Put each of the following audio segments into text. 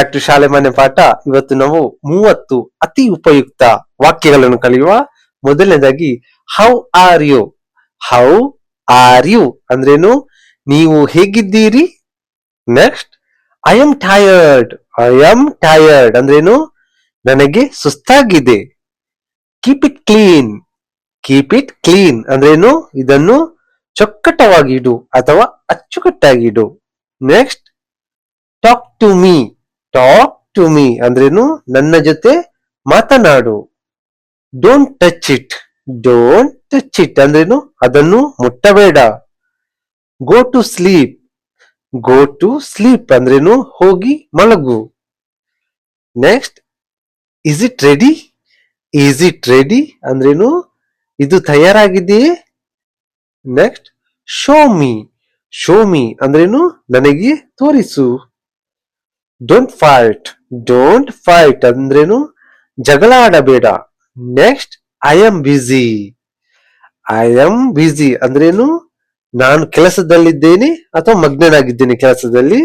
Doctor ಶಾಲೆ ಮನೆ ಪಾಠ. ಇವತ್ತು ನಾವು 30 ಅತಿ ಉಪಯುಕ್ತ ವಾಕ್ಯಗಳನ್ನು ಕಲಿಯುವ. ಮೊದಲನೇದಾಗಿ how are you. How are you ಅಂದ್ರೇನು? ನೀವು ಹೇಗಿದ್ದೀರಿ. Next I am tired. I am tired ಅಂದ್ರೇನು? ನನಗೆ ಸುಸ್ತಾಗಿದೆ. Keep it clean. Keep it clean ಅಂದ್ರೇನು? ಇದನ್ನು ಚೊಕ್ಕಟವಾಗಿಡು ಅಥವಾ ಅಚ್ಚುಕಟ್ಟಾಗಿಡು. Next talk to me. Talk to me ಅಂದ್ರೇನು? ನನ್ನ ಜೊತೆ ಮಾತನಾಡು. Don't touch it. Don't touch it ಅಂದ್ರೇನು? ಅದನ್ನು ಮುಟ್ಟಬೇಡ. Go to sleep. Go to sleep ಅಂದ್ರೇನು? ಹೋಗಿ ಮಲಗು. Next is it ready. Is it ready ಅಂದ್ರೇನು? ಇದು ತಯಾರಾಗಿದೆಯೇ. Next show me. Show me ಅಂದ್ರೇನು? ನನಗೆ ತೋರಿಸು. Don't fight. ಡೋಂಟ್ ಫೈಟ್ ಅಂದ್ರೇನು? ಜಗಳ ಆಡಬೇಡ. Next I am busy. I am busy ಅಂದ್ರೇನು? ನಾನು ಕೆಲಸದಲ್ಲಿದ್ದೇನೆ ಅಥವಾ ಮಗ್ನನಾಗಿದ್ದೇನೆ ಕೆಲಸದಲ್ಲಿ.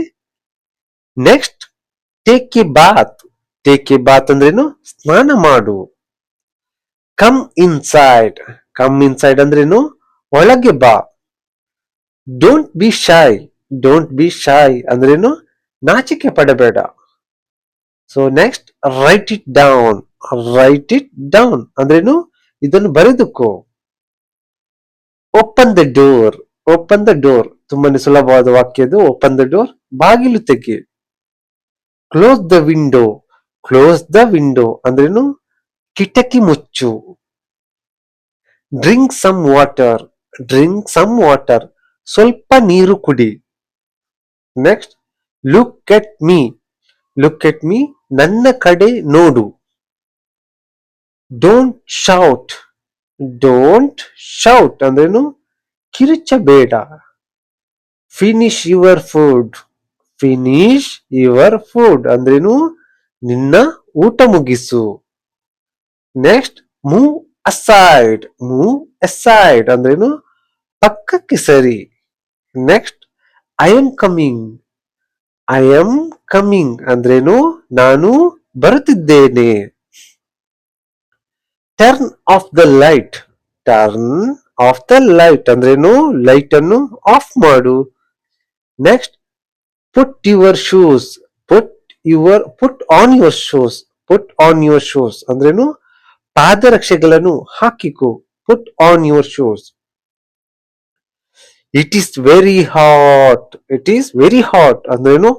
Next take a bath. Take a bath ಅಂದ್ರೇನು? ಸ್ನಾನ ಮಾಡು. Come inside. ಕಮ್ ಇನ್ಸೈಡ್ ಅಂದ್ರೇನು? ಒಳಗೆ ಬಾ. Don't be shy. Don't be shy ಅಂದ್ರೇನು? ನಾಚಿಕೆ ಪಡಬೇಡ. So next write it down. Write it down ಅಂದ್ರೇನು? ಇದನ್ನು ಬರೆದುಕೋ. Open the door. Open the door ತುಂಬಾನೇ ಸುಲಭವಾದ ವಾಕ್ಯ ಇದು. ಓಪನ್ ದ ಡೋರ್ ಬಾಗಿಲು ತೆಗಿ. Close the window. Close the window ಅಂದ್ರೇನು? ಕಿಟಕಿ ಮುಚ್ಚು. Drink some water. Drink some water ಸ್ವಲ್ಪ ನೀರು ಕುಡಿ. Next look at me. Look at me ನನ್ನ ಕಡೆ ನೋಡು. Don't shout. ಡೋಂಟ್ ಶೌಟ್ ಅಂದ್ರೇನು? ಕಿರುಚಬೇಡ. Finish your food. Finish your food ಅಂದ್ರೇನು? ನಿನ್ನ ಊಟ ಮುಗಿಸು. Next move aside. Move aside ಅಂದ್ರೇನು? ಪಕ್ಕಕ್ಕೆ ಸರಿ. Next I am coming. I am coming ಅಂದ್ರೇನು? ನಾನು ಬರುತ್ತಿದ್ದೇನೆ. Turn off the light. Turn off the light ಅಂದ್ರೇನು? ಲೈಟ್ ಅನ್ನು ಆಫ್ ಮಾಡು. Next put your shoes. Put on your shoes. Put on your shoes ಅಂದ್ರೇನು? ಪಾದರಕ್ಷೆಗಳನ್ನು ಹಾಕಿಕೋ. Put on your shoes. It is very hot. It is very hot ಅಂದ್ರೇನು?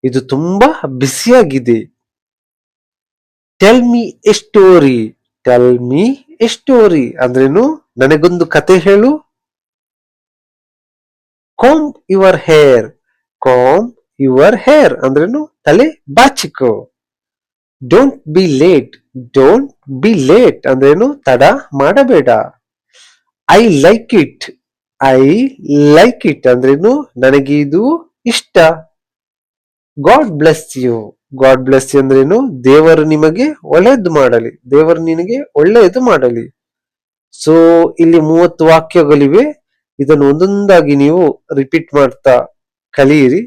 ಇದು ತುಂಬಾ ಬಿಸಿಯಾಗಿದೆ. Tell me a story. Tell me a story ಅಂದ್ರೇನು? ನನಗೊಂದು ಕತೆ ಹೇಳು. Comb your hair. Comb your hair ಅಂದ್ರೇನು? ತಲೆ ಬಾಚಿಕೋ. Don't be late. Don't be late ಅಂದ್ರೇನು? ತಡ ಮಾಡಬೇಡ. I like it. I like it ಅಂದ್ರೇನು? ನನಗೆ ಇದು ಇಷ್ಟ. God bless you. God bless you ಅಂದ್ರೇನು? ದೇವರು ನಿಮಗೆ ಒಳ್ಳೆಯದು ಮಾಡಲಿ. ದೇವರು ನಿನಗೆ ಒಳ್ಳೆಯದು ಮಾಡಲಿ. ಸೊ ಇಲ್ಲಿ 30 ವಾಕ್ಯಗಳಿವೆ. ಇದನ್ನು ಒಂದೊಂದಾಗಿ ನೀವು ರಿಪೀಟ್ ಮಾಡ್ತಾ ಕಲಿಯಿರಿ.